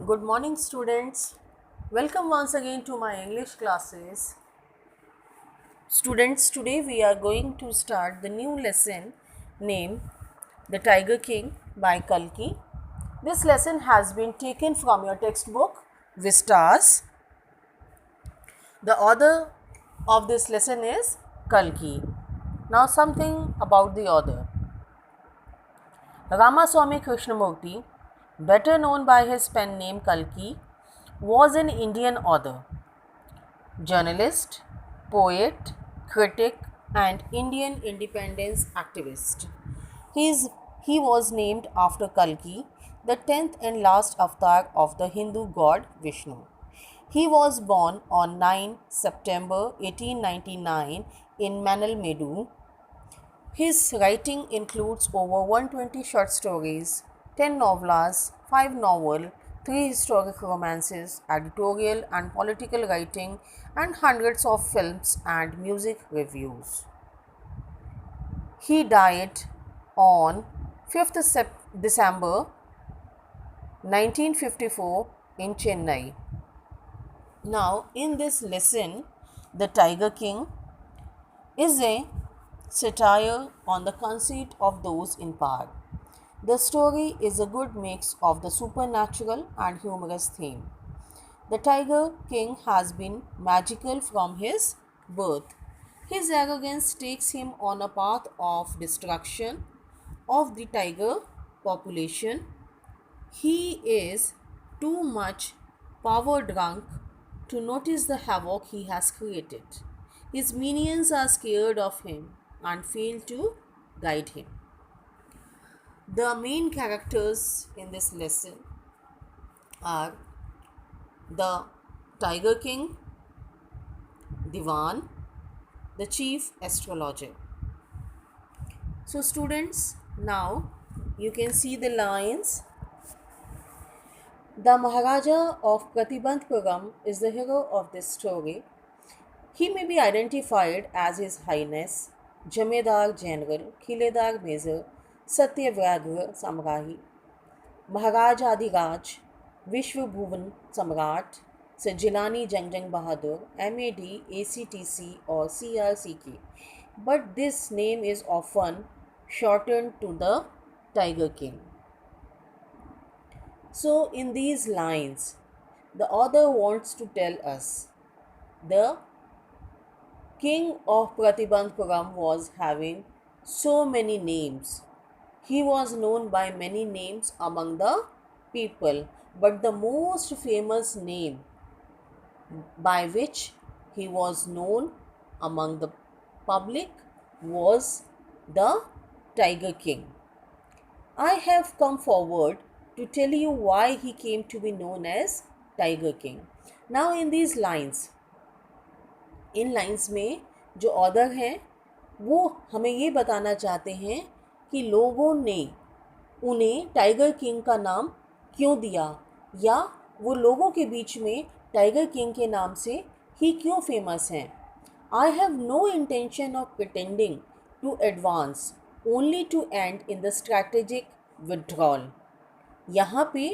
Good morning, students. Welcome once again to my English classes. Students, today we are going to start the new lesson named The Tiger King by Kalki. This lesson has been taken from your textbook Vistas. The author of this lesson is Kalki. Now, something about the author. Ramaswamy Krishnamurti, better known by his pen name Kalki, was an Indian author, journalist, poet, critic, and Indian independence activist. He was named after Kalki, the 10th and last avatar of the Hindu god Vishnu. He was born on 9 September 1899 in Manalmedu. His writing includes over 120 short stories, 10 novellas, 5 novels, 3 historic romances, editorial and political writing, and hundreds of films and music reviews. He died on 5th December 1954 in Chennai. Now, in this lesson, The Tiger King is a satire on the conceit of those in power. The story is a good mix of the supernatural and humorous theme. The Tiger King has been magical from his birth. His arrogance takes him on a path of destruction of the tiger population. He is too much power drunk to notice the havoc he has created. His minions are scared of him and fail to guide him. The main characters in this lesson are the Tiger King, Diwan, the chief astrologer. So, students, now you can see the lines. The Maharaja of Pratibandhpuram is the hero of this story. He may be identified as His Highness Jamedar General Khiledar Major Satyagraha Samrahi, Maharaj Adhiraj Vishwa Bhuvan Samrat Sir Jilani Jangjang Bahadur, MAD, ACTC or CRCK, but this name is often shortened to the Tiger King. So, in these lines, the author wants to tell us the king of Pratibandhpuram was having so many names. He was known by many names among the people, but the most famous name by which he was known among the public was the Tiger King. I have come forward to tell you why he came to be known as Tiger King. Now, in these lines, in lines में जो author हैं वो हमें ये बताना चाहते हैं कि लोगों ने उन्हें टाइगर किंग का नाम क्यों दिया, या वो लोगों के बीच में टाइगर किंग के नाम से ही क्यों फेमस हैं. I have no intention of pretending to advance only to end in the strategic withdrawal. यहाँ पे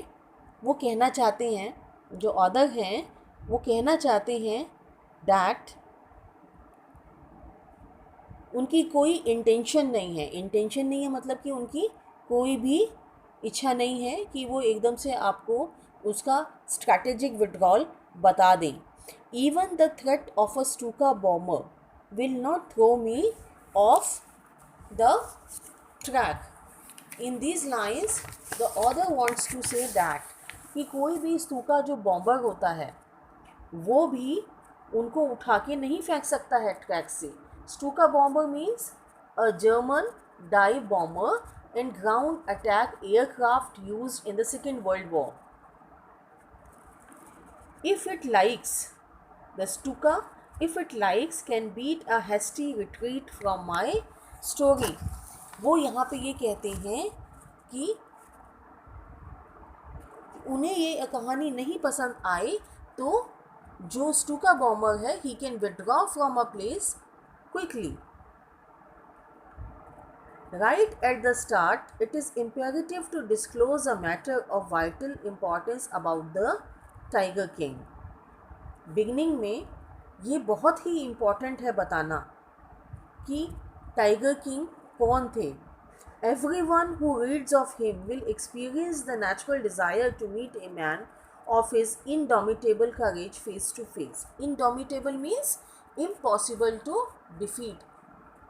वो कहना चाहते हैं, जो ऑथर हैं वो कहना चाहते हैं दैट उनकी कोई इंटेंशन नहीं है. इंटेंशन नहीं है मतलब कि उनकी कोई भी इच्छा नहीं है कि वो एकदम से आपको उसका स्ट्रैटेजिक विड्रॉल बता दें. Even the threat of a Stuka bomber will not throw me off the track. In these lines the author wants to say that कि कोई भी स्तूका जो बॉम्बर होता है वो भी उनको उठा के नहीं फेंक सकता है ट्रैक से. Stuka bomber means a German dive bomber and ground attack aircraft used in the Second World War. If it likes, the Stuka, if it likes, can beat a hasty retreat from my story. वो यहाँ पे ये कहते हैं कि उन्हें ये कहानी नहीं पसंद आए तो जो स्टूका बॉम्बर है he can withdraw from a place quickly. Right at the start, it is imperative to disclose a matter of vital importance about the Tiger King. Beginning में ये बहुत ही इम्पॉर्टेंट है बताना कि टाइगर किंग कौन थे. Everyone who reads of him will experience the natural desire to meet a man of his indomitable courage face to face. Indomitable means impossible to defeat,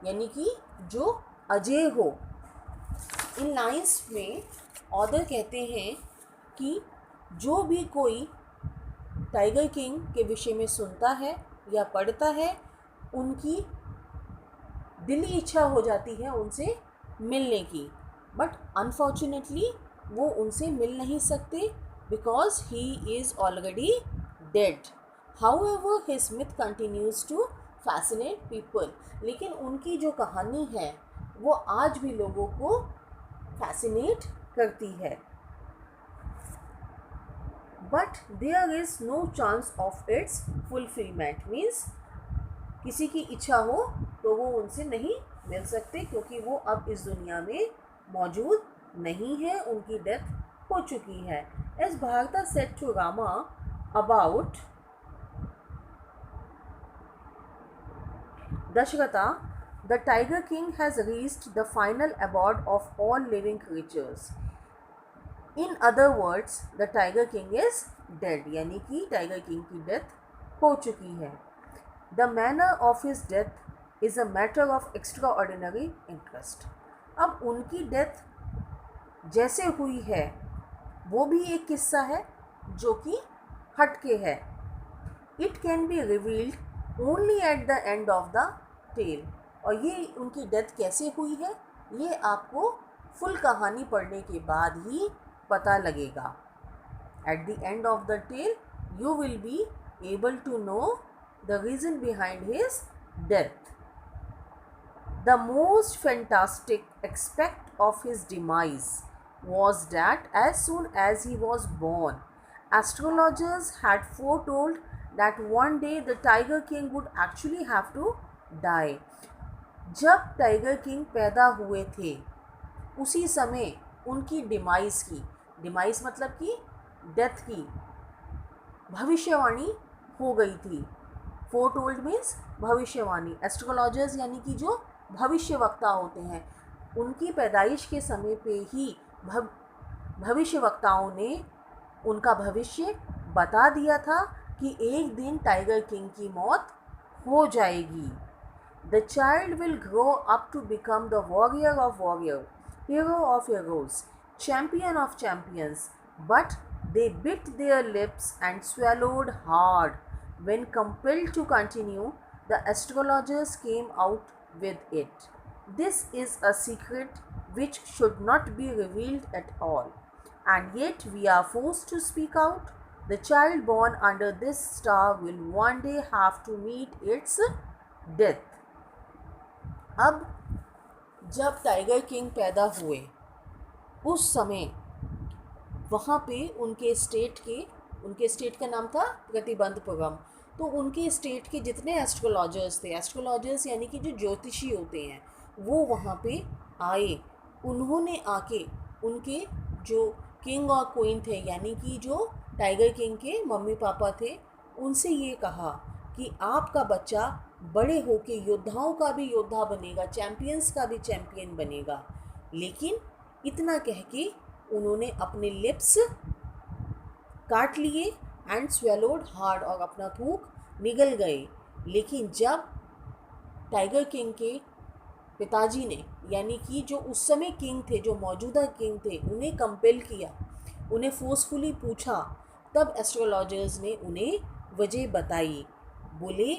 यानी कि जो अजय हो. इन लाइन्स में ऑथर कहते हैं कि जो भी कोई टाइगर किंग के विषय में सुनता है या पढ़ता है, उनकी दिली इच्छा हो जाती है उनसे मिलने की. बट अनफॉर्चुनेटली वो उनसे मिल नहीं सकते because he is already dead. However his myth continues to fascinate people. लेकिन उनकी जो कहानी है वो आज भी लोगों को फैसिनेट करती है. But there is no chance of its fulfilment. Means किसी की इच्छा हो तो वो उनसे नहीं मिल सकते क्योंकि वो अब इस दुनिया में मौजूद नहीं है, उनकी डेथ हो चुकी है. As Bharata said to Rama about Dasharatha, the tiger king has reached the final abode of all living creatures. In other words the tiger king is dead. यानी कि टाइगर किंग की डेथ हो चुकी है. The manner of his death is a matter of extraordinary interest. अब उनकी death जैसे हुई है वो भी एक किस्सा है जो कि हटके है. It can be revealed only at the end of the tale. और ये उनकी डेथ कैसे हुई है ये आपको फुल कहानी पढ़ने के बाद ही पता लगेगा. At the end of the tale you will be able to know the reason behind his death. The most fantastic aspect of his demise was that as soon as he was born, astrologers had foretold that one day the Tiger King would actually have to die. जब tiger king पैदा हुए थे उसी समय उनकी demise मतलब कि death की भविष्यवाणी हो गई थी. फोरटोल्ड मीन्स भविष्यवाणी. एस्ट्रोलॉजर्स यानी कि जो भविष्यवक्ता होते हैं, उनकी पैदाइश के समय पे ही भविष्यवक्ताओं ने उनका भविष्य बता दिया था कि एक दिन टाइगर किंग की मौत हो जाएगी. The child will grow up to become the warrior of warrior, hero of heroes, champion of champions. But they bit their lips and swallowed hard. When compelled to continue, the astrologers came out with it. This is a secret which should not be revealed at all, and yet we are forced to speak out. The child born under this star will one day have to meet its death. अब जब tiger king पैदा हुए उस समय वहाँ पे उनके state का नाम था प्रतिबंधपुरम. तो उनके स्टेट के जितने एस्ट्रोलॉजर्स थे, एस्ट्रोलॉजर्स यानी कि जो ज्योतिषी होते हैं, वो वहाँ पे आए. उन्होंने आके उनके जो किंग और क्वीन थे यानी कि जो टाइगर किंग के मम्मी पापा थे, उनसे ये कहा कि आपका बच्चा बड़े होके योद्धाओं का भी योद्धा बनेगा, चैम्पियंस का भी चैम्पियन बनेगा. लेकिन इतना कह के उन्होंने अपने लिप्स काट लिए एंड स्वेलोड हार्ड, और अपना थूक निगल गए. लेकिन जब टाइगर किंग के पिताजी ने यानी कि जो उस समय किंग थे, जो मौजूदा किंग थे, उन्हें कंपेल किया, उन्हें फोर्सफुली पूछा, तब एस्ट्रोलॉजर्स ने उन्हें वजह बताई. बोले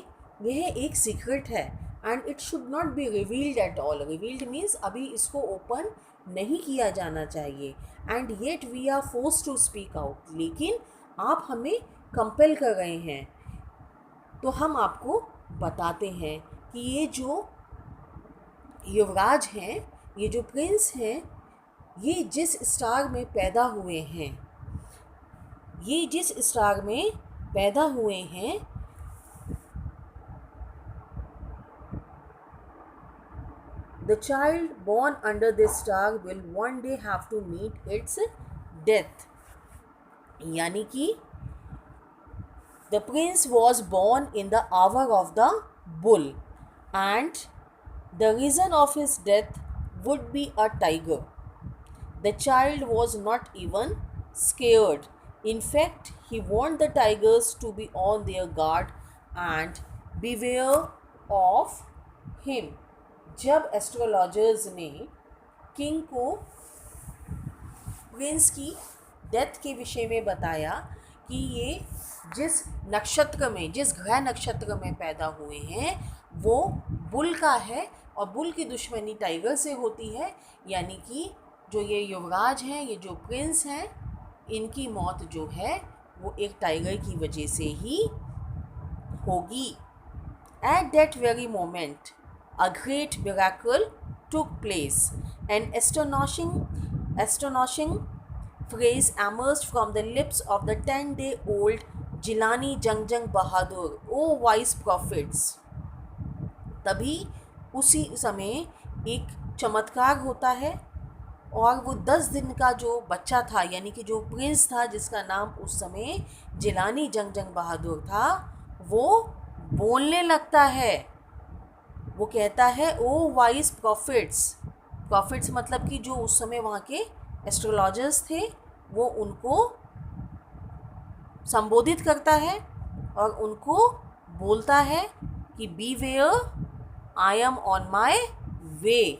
यह एक सीक्रेट है and it should not be revealed at all. Revealed means अभी इसको ओपन नहीं किया जाना चाहिए. And yet we are force to speak out. लेकिन आप हमें कंपेल कर रहे हैं तो हम आपको बताते हैं कि ये जो युवराज हैं, ये जो प्रिंस हैं, ये जिस स्टार में पैदा हुए हैं, ये जिस स्टार में पैदा हुए हैं, The child born under this star will one day have to meet its death. यानी कि the prince was born in the hour of the bull, and the reason of his death would be a tiger. The child was not even scared. In fact, he warned the tigers to be on their guard and beware of him. जब astrologers ने king को Prince की death के विषय में बताया कि ये जिस नक्षत्र में, जिस ग्रह नक्षत्र में पैदा हुए हैं वो बुल का है और बुल की दुश्मनी टाइगर से होती है, यानी कि जो ये युवराज हैं, ये जो प्रिंस हैं, इनकी मौत जो है वो एक टाइगर की वजह से ही होगी. At that very moment, a great miracle took place. An astonishing phrase emerged from the lips of the 10-day-old Jilani Jangjang Bahadur. O wise prophets! तभी उसी समय एक चमत्कार होता है और वो 10 दिन का जो बच्चा था, यानी कि जो प्रिंस था जिसका नाम उस समय जिलानी जंगजंग बहादुर था, वो बोलने लगता है. वो कहता है ओ वाइज प्रॉफिट्स मतलब कि जो उस समय वहाँ के एस्ट्रोलॉजर्स थे वो उनको संबोधित करता है और उनको बोलता है कि beware, I am on my way.